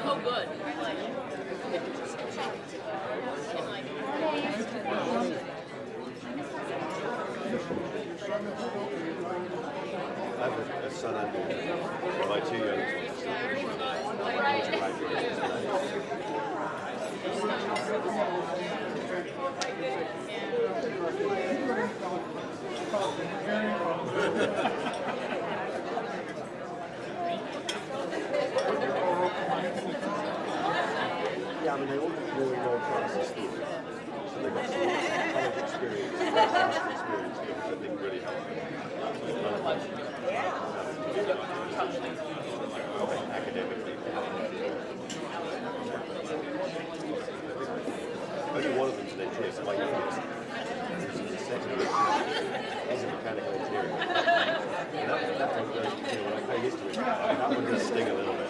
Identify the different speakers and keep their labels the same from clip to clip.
Speaker 1: Oh, good.
Speaker 2: I have a son under my two youngest Yeah, I mean, they all really know process theory. So they've got some college experience, master experience, which I think really helps. Academically. Only one of them's an engineer, so my youngest, who's in the second year, he's a mechanical engineer. And that one goes, when I pay history, that one does sting a little bit.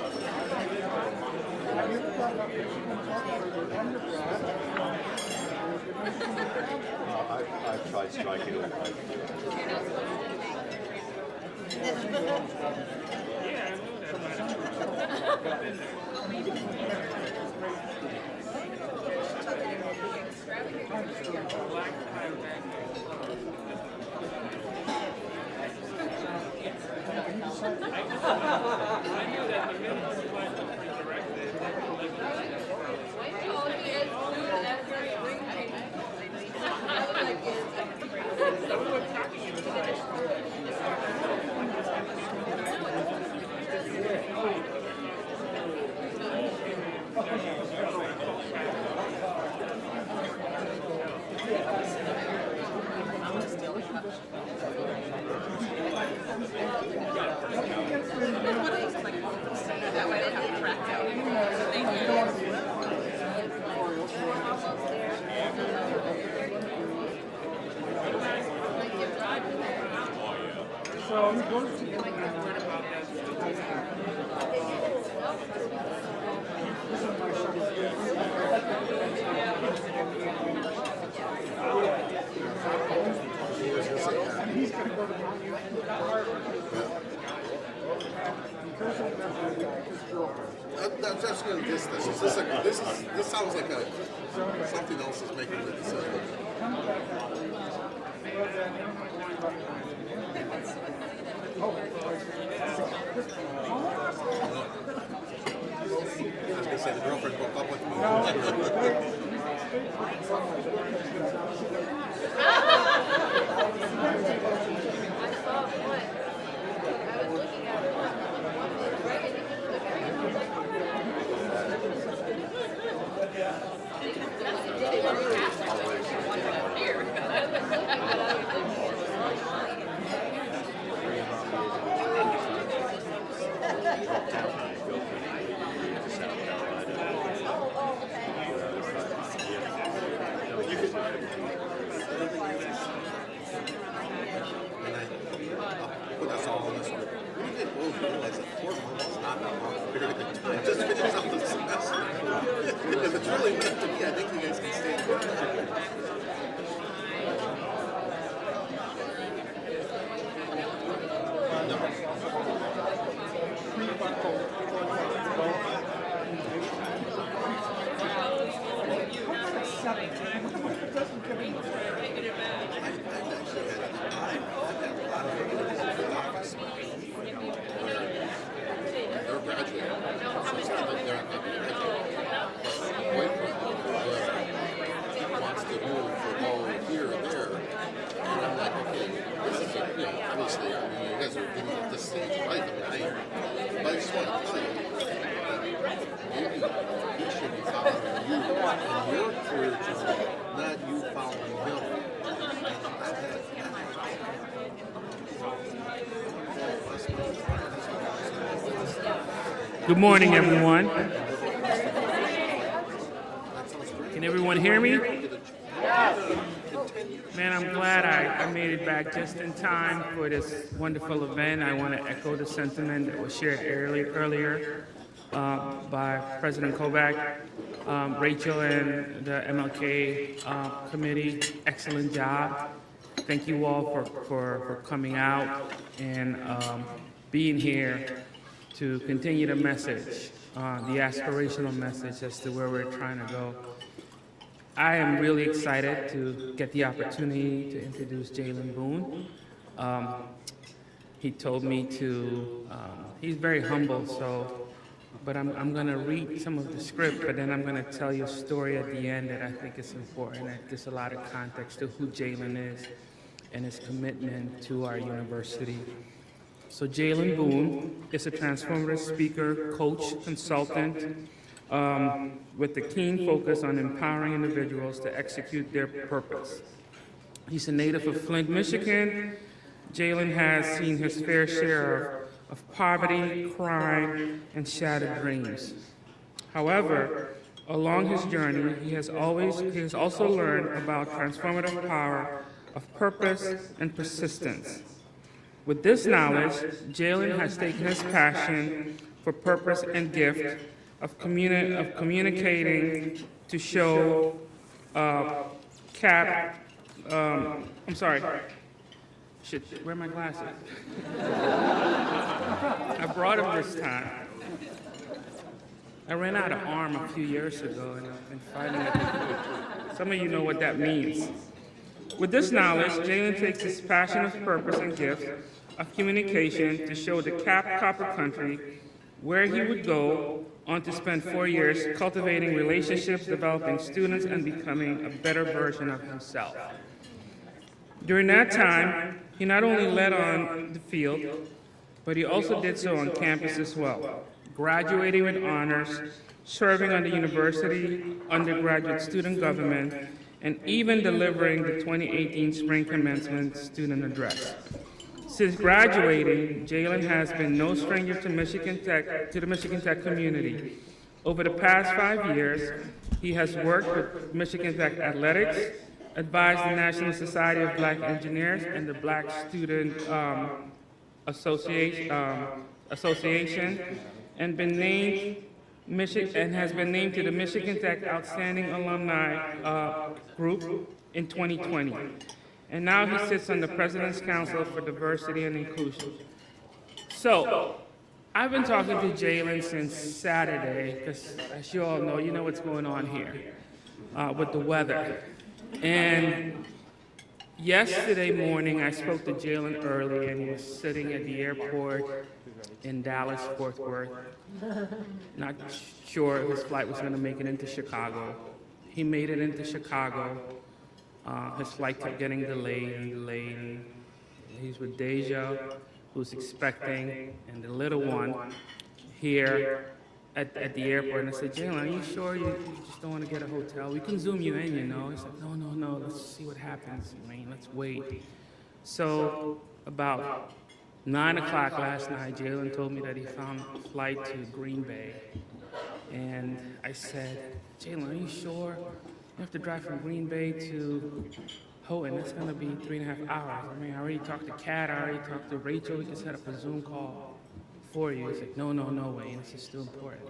Speaker 2: I've tried striking all five.
Speaker 1: That way I don't have to track out.
Speaker 3: So he goes to he's going to go to
Speaker 4: That's going to this. This sounds like something else is making the decision. I was going to say the girlfriend broke up with me. Put us all on this one. We did both realize that 4 months is not that long. We're going to time. Just finish up the semester. If it's really meant to be, I think you guys can stay in contact. your career journey, not you following him.
Speaker 5: Good morning, everyone. Can everyone hear me? Man, I'm glad I made it back just in time for this wonderful event. I want to echo the sentiment that was shared earlier by President Kovac, Rachel, and the MLK committee. Excellent job. Thank you all for coming out and being here to continue the message, the aspirational message as to where we're trying to go. I am really excited to get the opportunity to introduce Jalen Boone. He told me to, he's very humble, but I'm going to read some of the script, but then I'm going to tell you a story at the end that I think is important, that gives a lot of context to who Jalen is and his commitment to our university. So Jalen Boone is a transformative speaker, coach, consultant, with a keen focus on empowering individuals to execute their purpose. He's a native of Flint, Michigan. Jalen has seen his fair share of poverty, crime, and shattered dreams. However, along his journey, he has also learned about transformative power of purpose and persistence. With this knowledge, Jalen has taken his passion for purpose and gift of communicating to show where are my glasses? I brought them this time. I ran out of arm a few years ago and I've been fighting it. Some of you know what that means. With this knowledge, Jalen takes his passion of purpose and gift of communication to show the Copper Country where he would go on to spend 4 years cultivating relationships, developing students, and becoming a better version of himself. During that time, he not only led on the field, but he also did so on campus as well, graduating with honors, serving on the university undergraduate student government, and even delivering the 2018 spring commencement student address. Since graduating, Jalen has been no stranger to the Michigan Tech community. Over the past 5 years, he has worked with Michigan Tech Athletics, advised the National Society of Black Engineers and the Black Student Association, and has been named to the Michigan Tech Outstanding Alumni Group in 2020. And now he sits on the President's Council for Diversity and Inclusion. So, I've been talking to Jalen since Saturday, because as you all know, you know what's going on here with the weather. And yesterday morning, I spoke to Jalen early, and he was sitting at the airport in Dallas, Fort Worth. Not sure if his flight was going to make it into Chicago. He made it into Chicago. His flight kept getting delayed and delayed. And he's with Deja, who's expecting, and the little one here at the airport. And I said, Jalen, are you sure you just don't want to get a hotel? We can Zoom you in, you know. He said, no, let's see what happens, man. Let's wait. So about 9 o'clock last night, Jalen told me that he found a flight to Green Bay. And I said, Jalen, are you sure? You have to drive from Green Bay to Houghton. That's going to be 3.5 hours. I mean, I already talked to Kat, I already talked to Rachel. We can set up a Zoom call for you. He's like, no, Wayne, this is still important.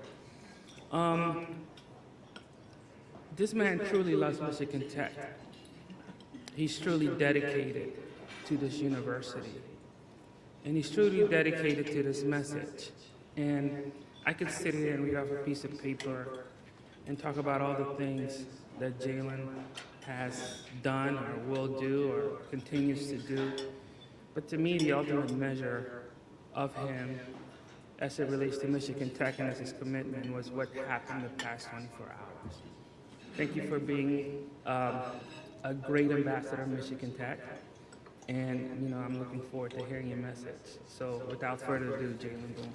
Speaker 5: This man truly loves Michigan Tech. He's truly dedicated to this university. And he's truly dedicated to this message. And I could sit here and read off a piece of paper and talk about all the things that Jalen has done or will do or continues to do. But to me, the ultimate measure of him as it relates to Michigan Tech and as his commitment was what happened the past 24 hours. Thank you for being a great ambassador of Michigan Tech. And, you know, I'm looking forward to hearing your message. So without further ado, Jalen Boone.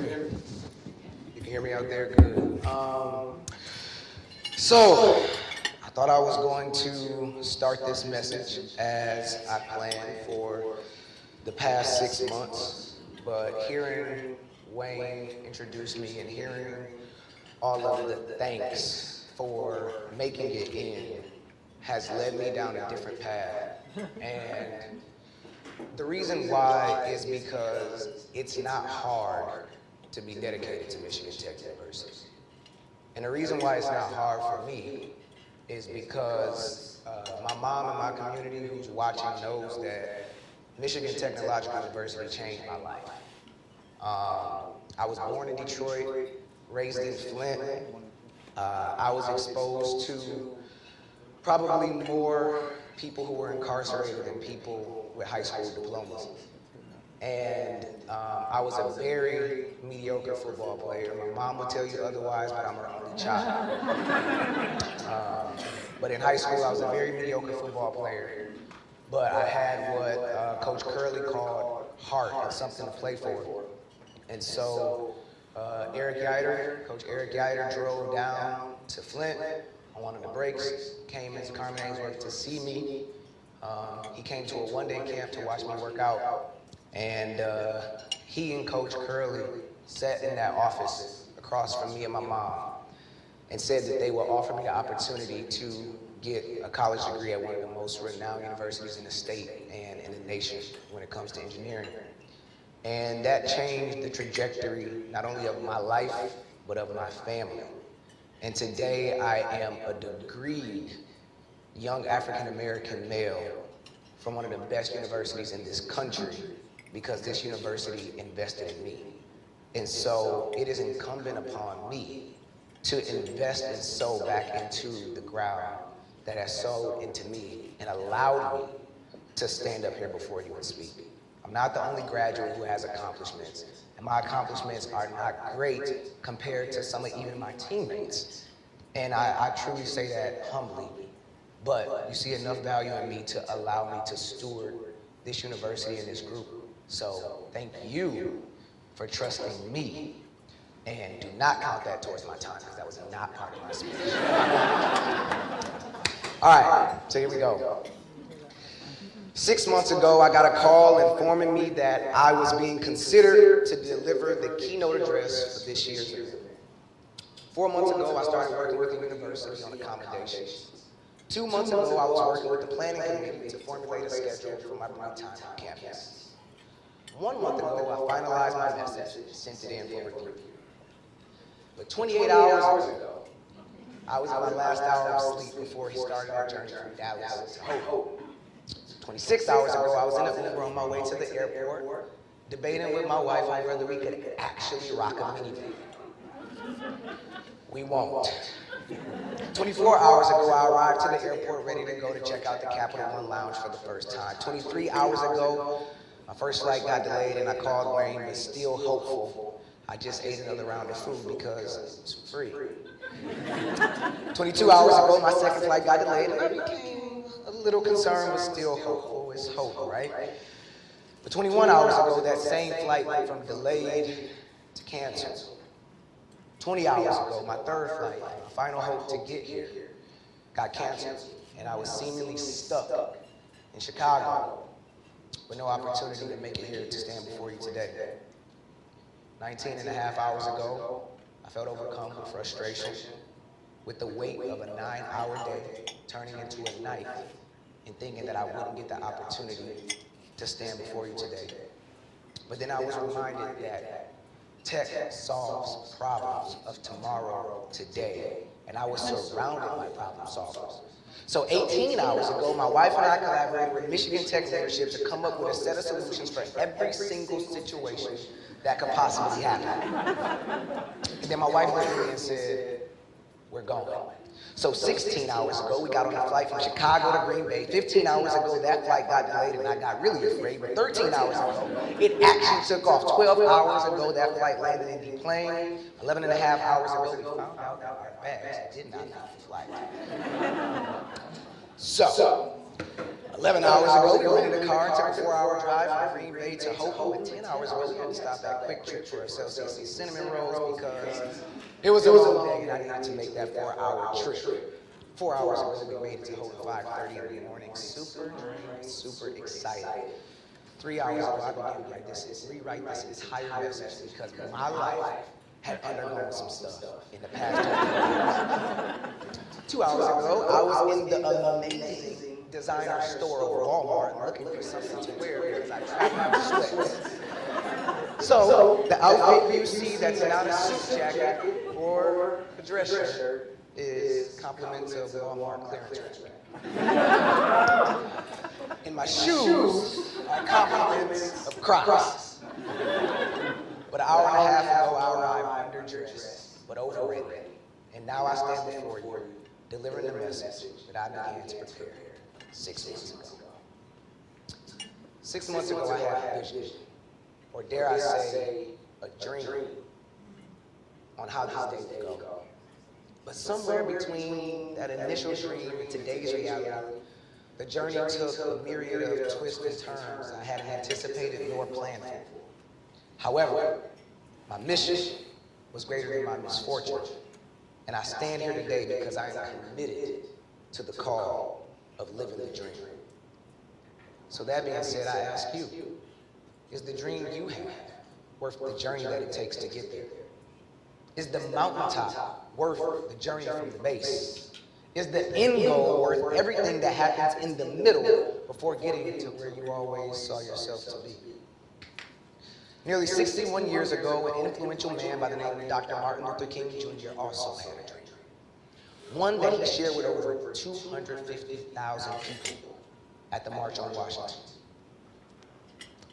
Speaker 6: me? You can hear me out there? Good. So, I thought I was going to start this message as I planned for the past 6 months, but hearing Wayne introduce me and hearing all of the thanks for making it in has led me down a different path. And the reason why is because it's not hard to be dedicated to Michigan Tech University. And the reason why it's not hard for me is because my mom and my community who's watching knows that Michigan Technological University changed my life. I was born in Detroit, raised in Flint. I was exposed to probably more people who were incarcerated than people with high school diplomas. And I was a very mediocre football player. My mom would tell you otherwise, but I'm her only child. But in high school, I was a very mediocre football player. But I had what Coach Curley called heart and something to play for. And so Coach Eric Yeiter drove down to Flint on one of the breaks, came into Carmen Ainsworth to see me. He came to a one-day camp to watch me work out. And he and Coach Curley sat in that office across from me and my mom and said that they would offer me the opportunity to get a college degree at one of the most renowned universities in the state and in the nation when it comes to engineering. And that changed the trajectory not only of my life, but of my family. And today I am a degreed young African-American male from one of the best universities in this country because this university invested in me. And so it is incumbent upon me to invest and sow back into the ground that has sowed into me and allowed me to stand up here before you and speak. I'm not the only graduate who has accomplishments, and my accomplishments are not great compared to some of even my teammates. And I truly say that humbly, but you see enough value in me to allow me to steward this university and this group. So thank you for trusting me, and do not count that towards my time, because that was not part of my speech. All right, so here we go. 6 months ago, I got a call informing me that I was being considered to deliver the keynote address for this year's event. 4 months ago, I started working with the university on accommodations. 2 months ago, I was working with the planning committee to formulate a schedule for my break time on campus. 1 month ago, I finalized my message and sent it in for review. But 28 hours ago, I was in my last hour of sleep before he started our journey from Dallas to Hope. 26 hours ago, I was in an Uber on my way to the airport, debating with my wife on whether we could actually rock a minivan. We won't. 24 hours ago, I arrived to the airport ready to go to check out the Capital One Lounge for the first time. 23 hours ago, my first flight got delayed and I called Wayne, but still hopeful. I just ate another round of food because it's free. 22 hours ago, my second flight got delayed and I became a little concerned, but still hopeful. It's hope, right? But 21 hours ago, that same flight went from delayed to canceled. 20 hours ago, my third flight, my final hope to get here, got canceled, and I was seemingly stuck in Chicago with no opportunity to make it here to stand before you today. 19 and a half hours ago, I felt overcome with frustration, with the weight of a 9-hour day turning into a night, and thinking that I wouldn't get the opportunity to stand before you today. But then I was reminded that tech solves problems of tomorrow today, and I was surrounded by problem solvers. So 18 hours ago, my wife and I collaborated with Michigan Tech leadership to come up with a set of solutions for every single situation that could possibly happen. And then my wife looked at me and said, "We're going." So 16 hours ago, we got on a flight from Chicago to Green Bay. 15 hours ago, that flight got delayed and I got really afraid. But 13 hours ago, it actually took off. 12 hours ago, that flight landed in the plane. 11 and a half hours ago, we found out that our bags did not leave the flight. So, 11 hours ago, we rented a car and took a 4-hour drive from Green Bay to Hope. And 10 hours ago, we had to stop at Quick Trip for Celsius cinnamon rolls because it was a long day and I needed to make that 4-hour trip. 4 hours ago, we made it to Hope at 5:30 in the morning. Super drained, super excited. 3 hours ago, I began to rewrite this entire message because my life had undergone some stuff in the past 2 hours ago, I was in the amazing designer store of Walmart looking for something to wear because I trapped my sweat. So, the outfit you see that's not a suit jacket or a dress shirt is compliments of Walmart clearance rack. And my shoes are compliments of Crocs. But an hour and a half ago, I arrived underdressed, but overrated. And now I stand before you, delivering the message that I began to prepare 6 months ago. 6 months ago, I had a vision, or dare I say, a dream on how these days would go. But somewhere between that initial dream and today's reality, the journey took a myriad of twists and turns I hadn't anticipated nor planned for. However, my mission was greater than my misfortune. And I stand here today because I am committed to the call of living the dream. So that being said, I ask you, is the dream you have worth the journey that it takes to get there? Is the mountaintop worth the journey from the base? Is the end goal worth everything that happens in the middle before getting to where you always saw yourself to be? Nearly 61 years ago, an influential man by the name of Dr. Martin Luther King Jr. also had a dream. One that he shared with over 250,000 people at the March on Washington.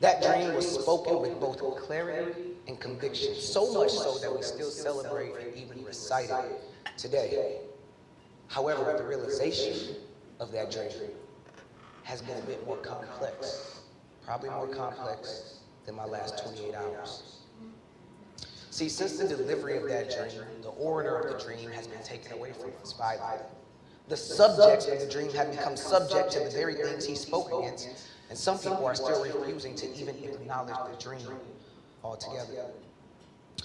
Speaker 6: That dream was spoken with both clarity and conviction, so much so that we still celebrate and even recite it today. However, the realization of that dream has been a bit more complex, probably more complex than my last 28 hours. See, since the delivery of that dream, the order of the dream has been taken away from us violently. The subjects of the dream have become subject to the very things he spoke against, and some people are still refusing to even acknowledge the dream altogether.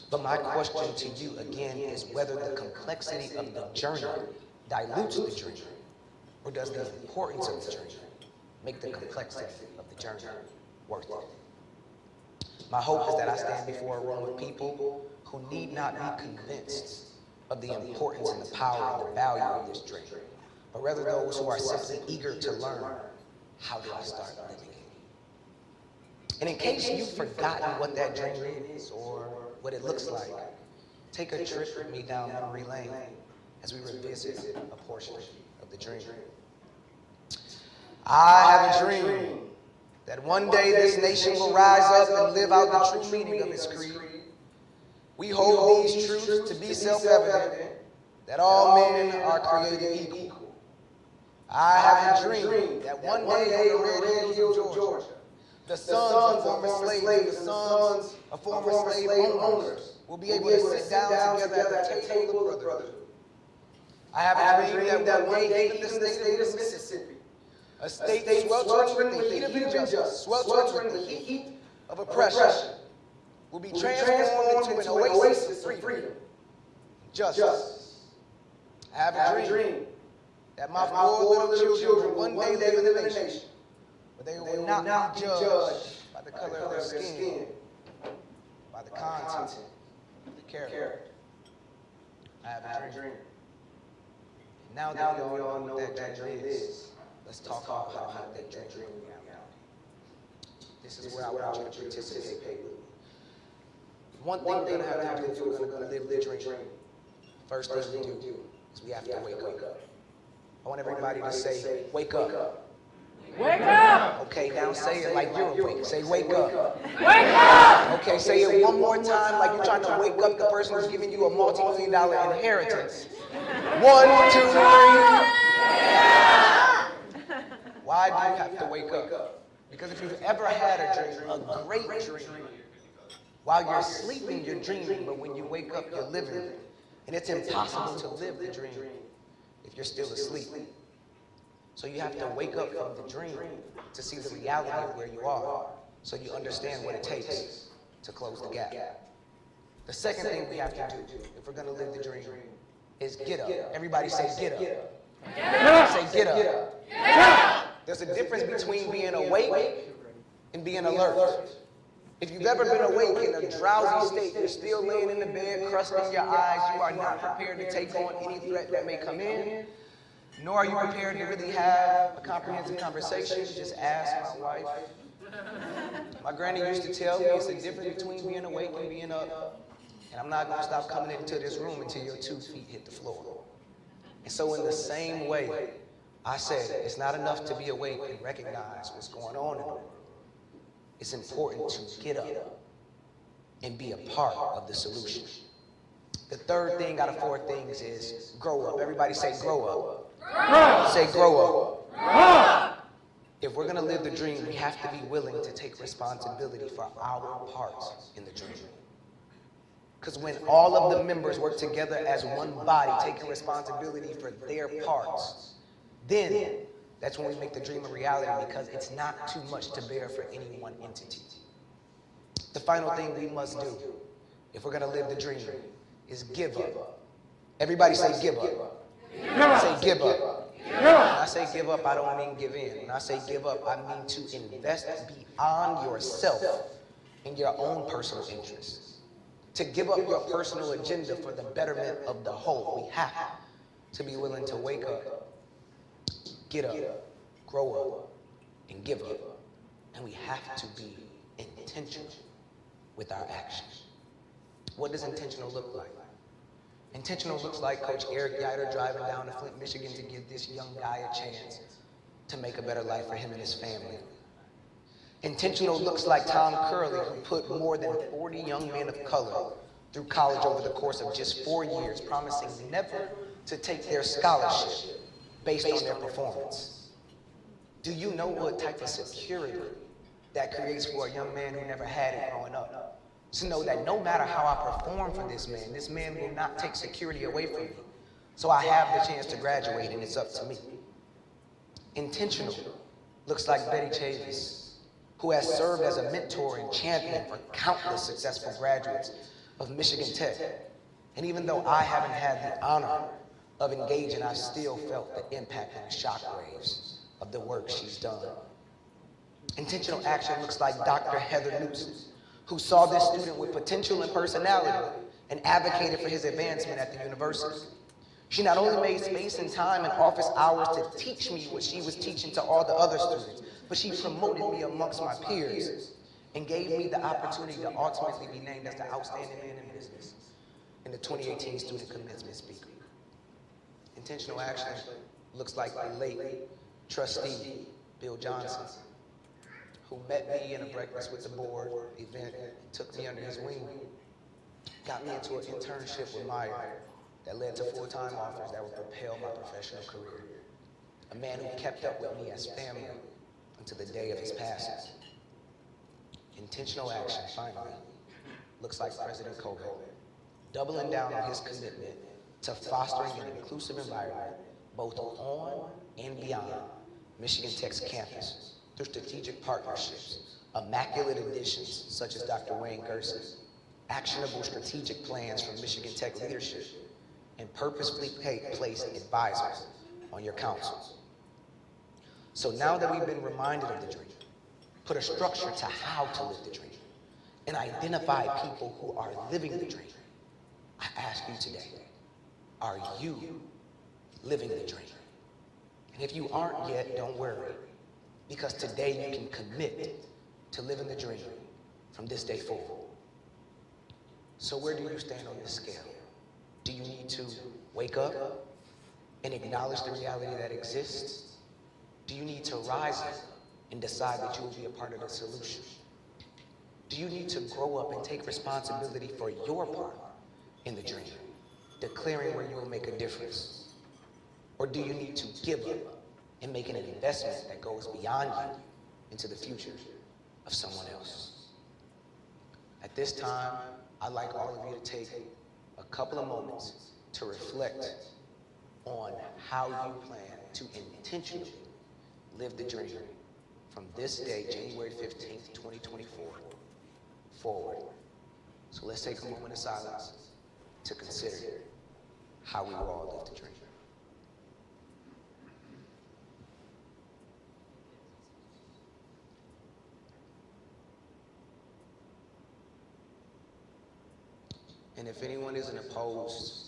Speaker 6: But my question to you again is whether the complexity of the journey dilutes the dream, or does the importance of the journey make the complexity of the journey worth it? My hope is that I stand before a room of people who need not be convinced of the importance and the power and the value of this dream, but rather those who are simply eager to learn, how do I start living it? And in case you've forgotten what that dream is or what it looks like, take a trip with me down memory lane as we revisit a portion of the dream. I have a dream that one day this nation will rise up and live out the true meaning of its creed. We hold these truths to be self-evident, that all men are created equal. I have a dream that one day on the red hills of Georgia, the sons of former slaves, the sons of former slave owners will be able to sit down together at the table of brotherhood. I have a dream that one day even the state of Mississippi, a state sweltering in the heat of injustice, sweltering in the heat of oppression, will be transformed into an oasis of freedom, justice. I have a dream that my 4 little children one day live in a nation where they will not be judged by the color of their skin, by the content of the character. I have a dream. And now that we all know what that dream is, let's talk about how to make that dream reality. This is where I want you to participate with me. One thing we're going to have to do if we're going to live the dream, first thing we do is we have to wake up. I want everybody to say, wake up.
Speaker 1: Wake up!
Speaker 6: Okay, now say it like you're awake. Say, wake up.
Speaker 1: Wake up!
Speaker 6: Okay, say it one more time like you're trying to wake up the person who's giving you a multi-million-dollar inheritance. 1, 2, 3. Why do you have to wake up? Because if you've ever had a dream, a great dream, while you're sleeping, you're dreaming, but when you wake up, you're living. And it's impossible to live the dream if you're still asleep. So you have to wake up from the dream to see the reality of where you are, so you understand what it takes to close the gap. The second thing we have to do, if we're gonna live the dream, is get up. Everybody say get up. Say get up. There's a difference between being awake and being alert. If you've ever been awake in a drowsy state, you're still laying in the bed, crusting your eyes, you are not prepared to take on any threat that may come in, nor are you prepared to really have a comprehensive conversation. Just ask my wife. My granny used to tell me it's the difference between being awake and being up. And I'm not going to stop coming into this room until your 2 feet hit the floor. And so in the same way, I said it's not enough to be awake and recognize what's going on in the world. It's important to get up and be a part of the solution. The third thing out of 4 things is grow up. Everybody say grow up. Grow. Say grow up. Grow. If we're going to live the dream, we have to be willing to take responsibility for our parts in the dream. Because when all of the members work together as one body, taking responsibility for their parts, then that's when we make the dream a reality, because it's not too much to bear for any one entity. The final thing we must do, if we're going to live the dream, is give up. Everybody say give up. Say give up. When I say give up, I don't mean give in. When I say give up, I mean to invest beyond yourself in your own personal interests. To give up your personal agenda for the betterment of the whole. We have to be willing to wake up, get up, grow up, and give up. And we have to be intentional with our actions. What does intentional look like? Intentional looks like Coach Eric Yider driving down to Flint, Michigan to give this young guy a chance to make a better life for him and his family. Intentional looks like Tom Curley, who put more than 40 young men of color through college over the course of just 4 years, promising never to take their scholarship based on their performance. Do you know what type of security that creates for a young man who never had it growing up? To know that no matter how I perform for this man will not take security away from me. So I have the chance to graduate, and it's up to me. Intentional looks like Betty Chavis, who has served as a mentor and champion for countless successful graduates of Michigan Tech. And even though I haven't had the honor of engaging, I've still felt the impact and the shockwaves of the work she's done. Intentional action looks like Dr. Heather Newsom, who saw this student with potential and personality and advocated for his advancement at the university. She not only made space and time in office hours to teach me what she was teaching to all the other students, but she promoted me amongst my peers and gave me the opportunity to ultimately be named as the outstanding man in business and the 2018 student commencement speaker. Intentional action looks like the late trustee, Bill Johnson, who met me in a breakfast with the board event, took me under his wing, got me into an internship with Meyer that led to full-time offers that would propel my professional career. A man who kept up with me as family until the day of his passing. Intentional action, finally, looks like President Kovac, doubling down on his commitment to fostering an inclusive environment both on and beyond Michigan Tech's campus through strategic partnerships, immaculate additions such as Dr. Wayne Gerson, actionable strategic plans from Michigan Tech leadership, and purposefully placed advisors on your council. So now that we've been reminded of the dream, put a structure to how to live the dream, and identify people who are living the dream, I ask you today, are you living the dream? And if you aren't yet, don't worry, because today you can commit to living the dream from this day forward. So where do you stand on this scale? Do you need to wake up and acknowledge the reality that exists? Do you need to rise up and decide that you will be a part of the solution? Do you need to grow up and take responsibility for your part in the dream, declaring where you will make a difference? Or do you need to give up and make an investment that goes beyond you into the future of someone else? At this time, I'd like all of you to take a couple of moments to reflect on how you plan to intentionally live the dream from this day, January 15th, 2024, forward. So let's take a moment of silence to consider how we will all live the dream. And if anyone isn't opposed,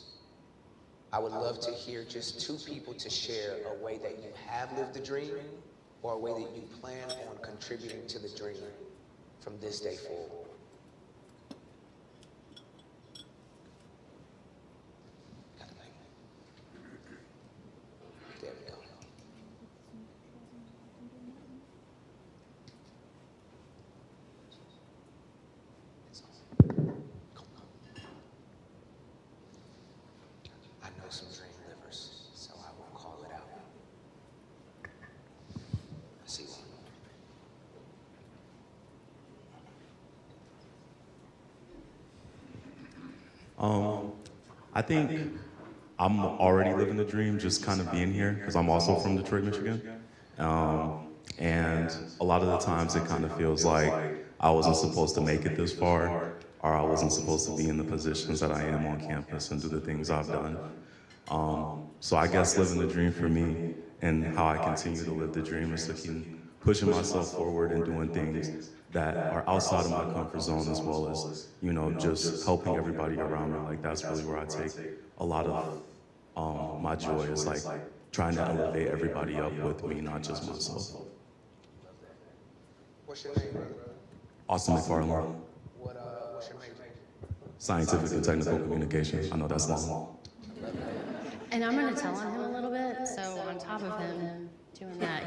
Speaker 6: I would love to hear just 2 people to share a way that you have lived the dream or a way that you plan on contributing to the dream from this day forward. There we go. I know some dream livers, so I won't call it out. I see one.
Speaker 7: I think I'm already living the dream just kind of being here because I'm also from Detroit, Michigan. And a lot of the times it kind of feels like I wasn't supposed to make it this far, or I wasn't supposed to be in the positions that I am on campus and do the things I've done. So I guess living the dream for me and how I continue to live the dream is to keep pushing myself forward and doing things that are outside of my comfort zone, as well as, you know, just helping everybody around me. Like, that's really where I take a lot of my joy, is like trying to elevate everybody up with me, not just myself.
Speaker 6: What's your name, brother?
Speaker 7: Austin McFarland,
Speaker 6: What's your major?
Speaker 7: Scientific and Technical Communication. I know that's long.
Speaker 8: And I'm going to tell on him a little bit. So on top of him doing that,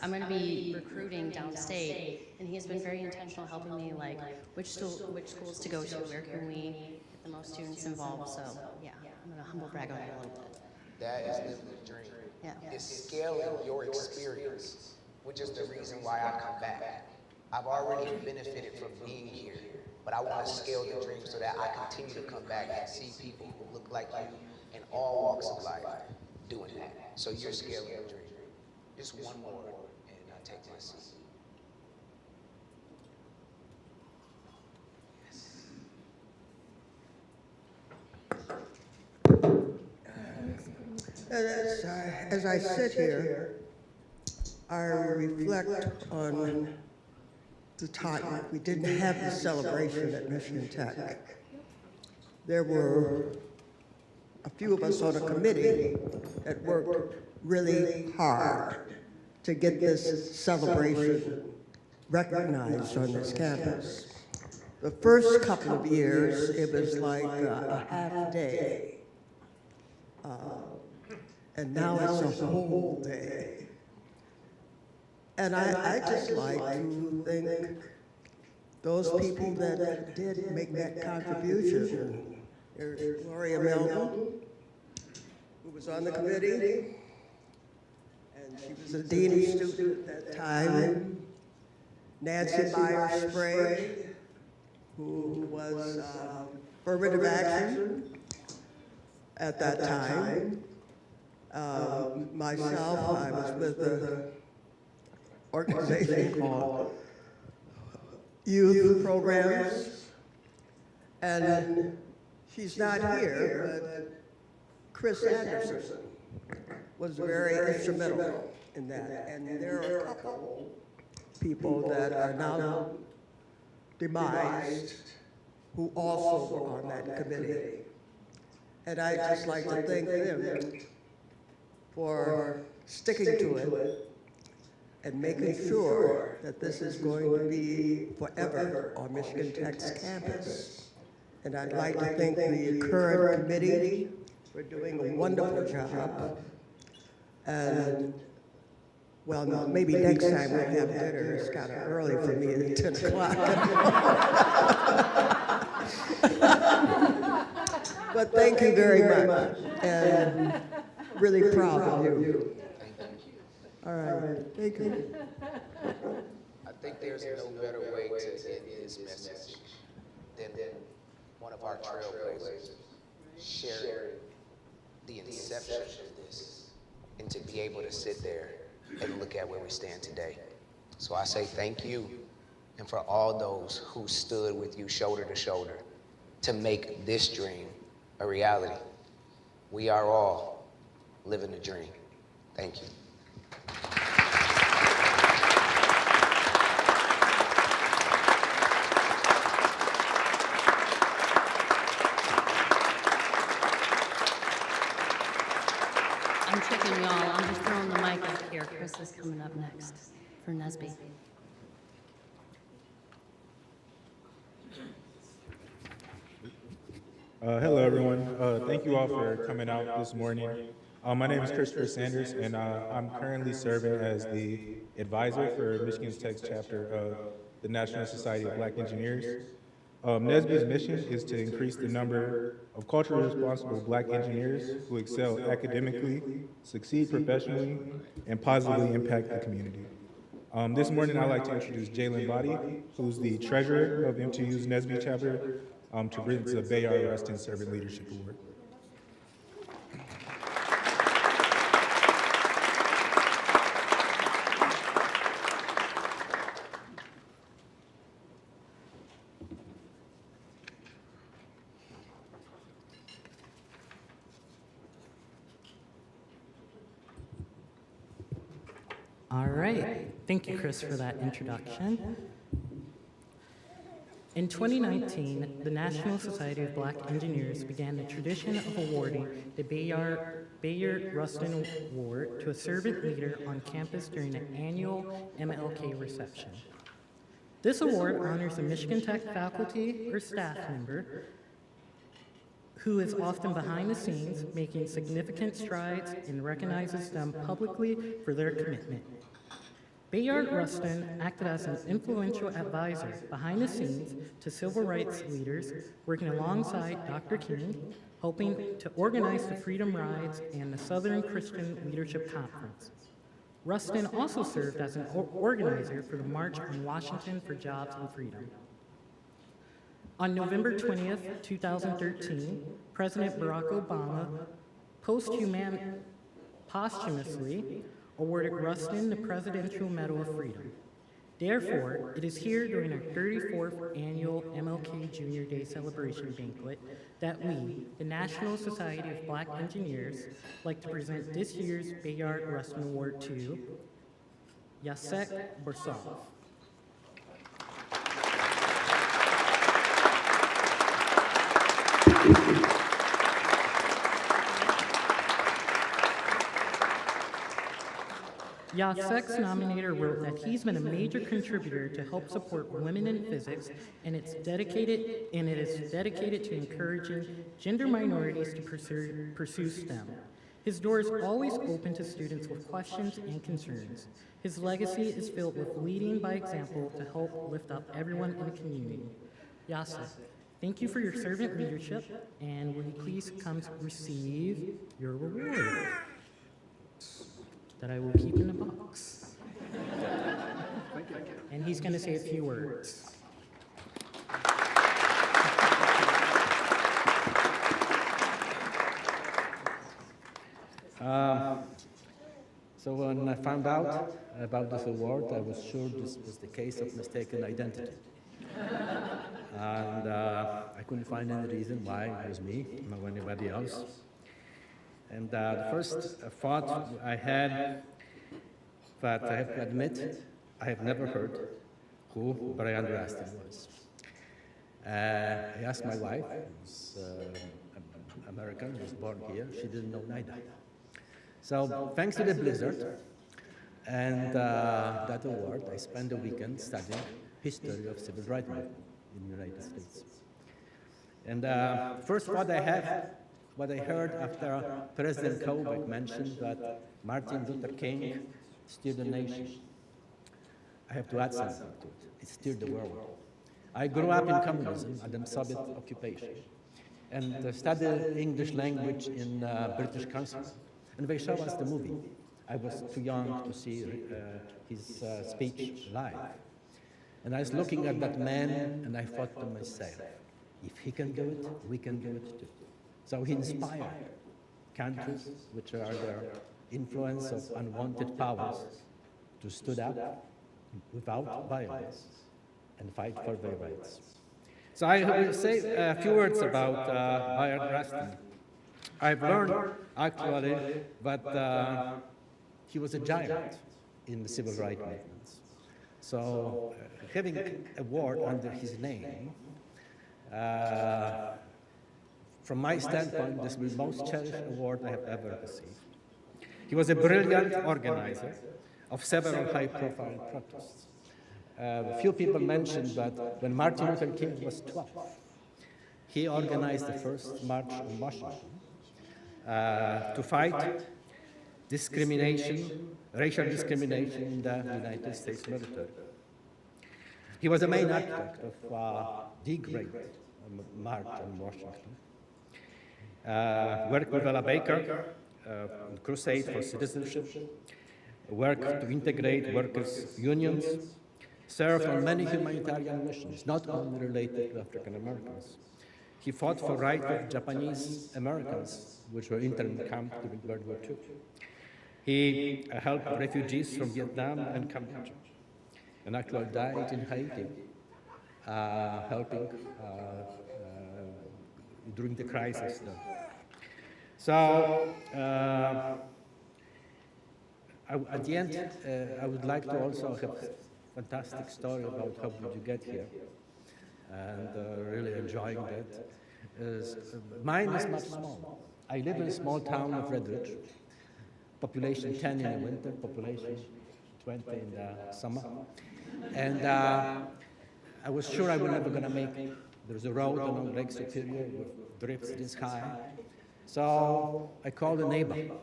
Speaker 8: I'm going to be recruiting downstate, and he has been very intentional helping me, like which schools to go to, where can we get the most students involved. So yeah, I'm going to humble brag on him a little bit.
Speaker 6: That is living the dream.
Speaker 8: Yeah.
Speaker 6: It's scaling your experience, which is the reason why I come back. I've already benefited from being here, but I want to scale the dream so that I continue to come back and see people who look like you in all walks of life doing that. So you're scaling your dream. Just one more, and I'll take my seat.
Speaker 3: As I sit here, I reflect on the time we didn't have the celebration at Michigan Tech. There were a few of us on a committee that worked really hard to get this celebration recognized on this campus. The first couple of years, it was like a half day. And now it's a whole day. And I just like to thank those people that did make that contribution. There's Gloria Melvin, who was on the committee, and she was a dean student at that time. Nancy Myers-Sprague, who was affirmative action at that time. Myself, I was with an organization called Youth Programs, and she's not here, but Chris Anderson was very instrumental in that. And there are a couple people that are now demised who also were on that committee. And I'd just like to thank them for sticking to it and making sure that this is going to be forever on Michigan Tech's campus. And I'd like to thank the current committee for doing a wonderful job. And, well, no, maybe next time we'll have dinner. It's kind of early for me at 10 o'clock. But thank you very much. And really proud of you. All right, thank you.
Speaker 6: I think there's no better way to end this message than one of our trailblazers sharing the inception of this, and to be able to sit there and look at where we stand today. So I say thank you, and for all those who stood with you shoulder to shoulder to make this dream a reality. We are all living the dream. Thank you.
Speaker 8: I'm tricking y'all. I'm just throwing the mic up here. Chris is coming up next for Nesby.
Speaker 9: Hello, everyone. Thank you all for coming out this morning. My name is Christopher Sanders, and I'm currently serving as the advisor for Michigan Tech's chapter of the National Society of Black Engineers. NSBE's mission is to increase the number of culturally responsible Black engineers who excel academically, succeed professionally, and positively impact the community. This morning, I'd like to introduce Jalen Body, who's the treasurer of MTU's NSBE chapter, to present the Bayard Rustin Servant Leadership Award.
Speaker 10: All right. Thank you, Chris, for that introduction. In 2019, the National Society of Black Engineers began the tradition of awarding the Bayard Rustin Award to a servant leader on campus during the annual MLK reception. This award honors a Michigan Tech faculty or staff member who is often behind the scenes making significant strides and recognizes them publicly for their commitment. Bayard Rustin acted as an influential advisor behind the scenes to civil rights leaders, working alongside Dr. King, helping to organize the Freedom Rides and the Southern Christian Leadership Conference. Rustin also served as an organizer for the March on Washington for Jobs and Freedom. On November 20th, 2013, President Barack Obama posthumously awarded Rustin the Presidential Medal of Freedom. Therefore, it is here during our 34th annual MLK Junior Day celebration banquet that we, the National Society of Black Engineers, like to present this year's Bayard Rustin Award to Jacek Borsov. Jacek's nominator wrote that he's been a major contributor to help support women in physics, and it is dedicated to encouraging gender minorities to pursue STEM. His door is always open to students with questions and concerns. His legacy is filled with leading by example to help lift up everyone in the community. Jacek, thank you for your servant leadership, and will you please come receive your reward that I will keep in the box. And he's going to say a few words.
Speaker 1: So when I found out about this award, I was sure this was the case of mistaken identity. And I couldn't find any reason why it was me, or anybody else. And the first thought I had, that I have to admit, I have never heard who Bayard Rustin was. I asked my wife, who's American, was born here, she didn't know neither. So thanks to the blizzard and that award, I spent the weekend studying history of civil rights movement in the United States. And first thought I had, what I heard after President Kobach mentioned that Martin Luther King steered the nation. I have to add something to it. It steered the world. I grew up in communism and Soviet occupation, and studied English language in British Council. And they show us the movie. I was too young to see his speech live. And I was looking at that man, and I thought to myself, if he can do it, we can do it too. So he inspired countries which are there influence of unwanted powers to stood up without violence and fight for their rights. So I will say a few words about Bayard Rustin. I've learned actually that he was a giant in the civil rights movements. So having a award under his name, from my standpoint, this is the most cherished award I have ever received. He was a brilliant organizer of several high-profile protests. Few people mentioned that when Martin Luther King was 12, he organized the first march in Washington to fight discrimination, racial discrimination in the United States military. He was the main architect of the Great March in Washington. Worked with Ella Baker, crusade for citizenship, worked to integrate workers' unions, served on many humanitarian missions, not only related to African Americans. He fought for rights of Japanese Americans, which were interned camped during World War II. He helped refugees from Vietnam and Cambodia, and actually died in Haiti, helping during the crisis there. So, at the end, I would like to also have a fantastic story about how did you get here, and really enjoying that. Mine is much smaller. I live in a small town of Red Ridge, population 10 in the winter, population 20 in the summer. And I was sure I was never going to make it. There's a road along Lake Superior with drifts this high. So I called a neighbor.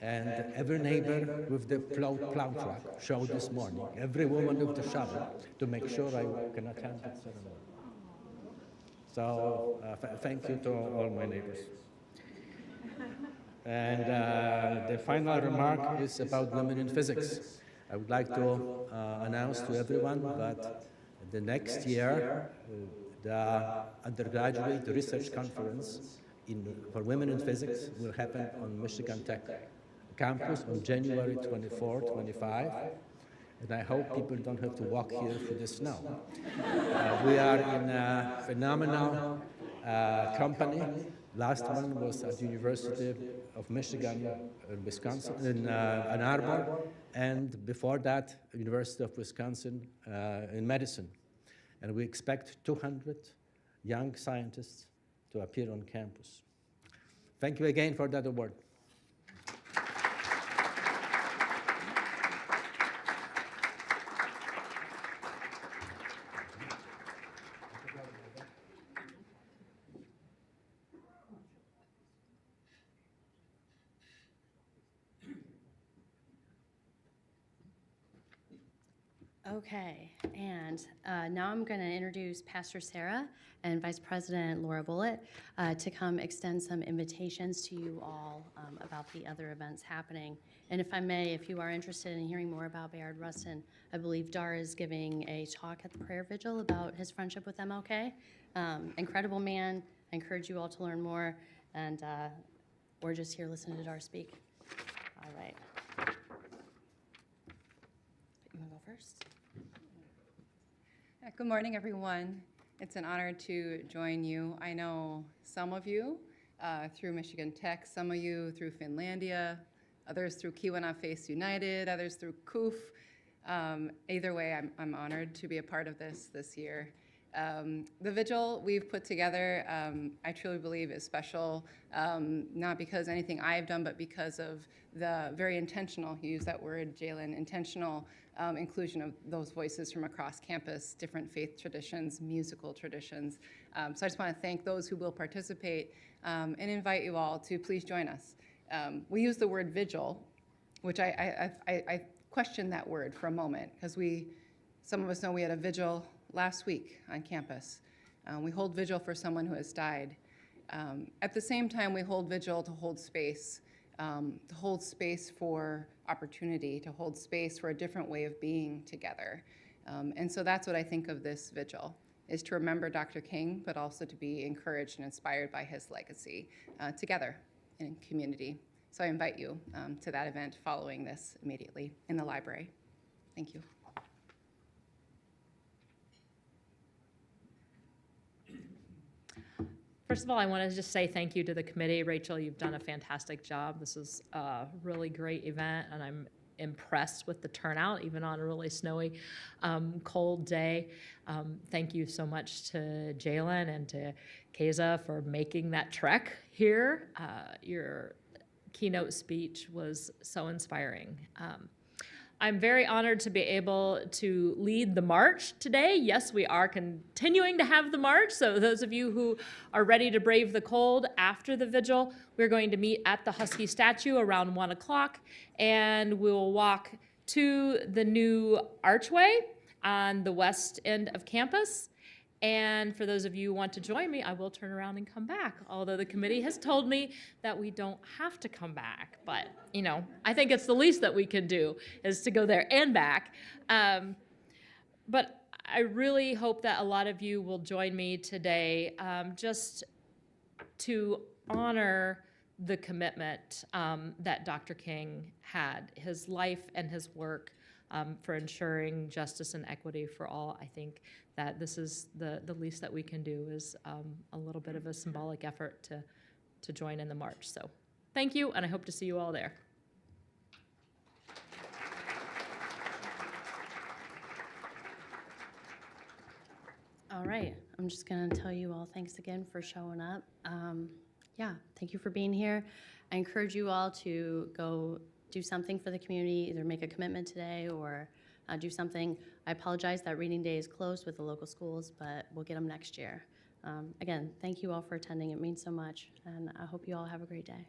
Speaker 1: And every neighbor with the plow truck showed this morning, every woman with the shovel, to make sure I can attend that ceremony. So thank you to all my neighbors. And the final remark is about women in physics. I would like to announce to everyone that the next year, the undergraduate research conference for women in physics will happen on Michigan Tech campus on January 24, 25. And I hope people don't have to walk here through the snow. We are in a phenomenal company. Last one was at the University of Michigan, Wisconsin, in Ann Arbor, and before that, University of Wisconsin in Madison. And we expect 200 young scientists to appear on campus. Thank you again for that award.
Speaker 8: Okay, and now I'm going to introduce Pastor Sarah and Vice President Laura Bullitt to come extend some invitations to you all about the other events happening. And if I may, if you are interested in hearing more about Bayard Rustin, I believe Dar is giving a talk at the prayer vigil about his friendship with MLK. Incredible man. I encourage you all to learn more, and we're just here listening to Dar speak. All right. You want to go first?
Speaker 11: Good morning, everyone. It's an honor to join you. I know some of you through Michigan Tech, some of you through Finlandia, others through Keweenaw Face United, others through CUF. Either way, I'm honored to be a part of this year. The vigil we've put together, I truly believe is special, not because anything I've done, but because of the very intentional, you use that word, Jalen, intentional inclusion of those voices from across campus, different faith traditions, musical traditions. So I just want to thank those who will participate and invite you all to please join us. We use the word vigil, which I question that word for a moment, because some of us know we had a vigil last week on campus. We hold vigil for someone who has died. At the same time, we hold vigil to hold space for opportunity, to hold space for a different way of being together. And so that's what I think of this vigil, is to remember Dr. King, but also to be encouraged and inspired by his legacy together in community. So I invite you to that event following this immediately in the library. Thank you.
Speaker 12: First of all, I want to just say thank you to the committee. Rachel, you've done a fantastic job. This is a really great event, and I'm impressed with the turnout, even on a really snowy, cold day. Thank you so much to Jalen and to Keza for making that trek here. Your keynote speech was so inspiring. I'm very honored to be able to lead the march today. Yes, we are continuing to have the march, so those of you who are ready to brave the cold after the vigil, we're going to meet at the Husky statue around 1 o'clock, and we'll walk to the new archway on the west end of campus. And for those of you who want to join me, I will turn around and come back, although the committee has told me that we don't have to come back. But, you know, I think it's the least that we can do is to go there and back. But I really hope that a lot of you will join me today just to honor the commitment that Dr. King had, his life and his work for ensuring justice and equity for all. I think that this is the least that we can do is a little bit of a symbolic effort to join in the march. So thank you, and I hope to see you all there.
Speaker 8: All right, I'm just gonna tell you all thanks again for showing up. Yeah, thank you for being here. I encourage you all to go do something for the community, either make a commitment today or do something. I apologize that reading day is closed with the local schools, but we'll get them next year. Again, thank you all for attending. It means so much, and I hope you all have a great day.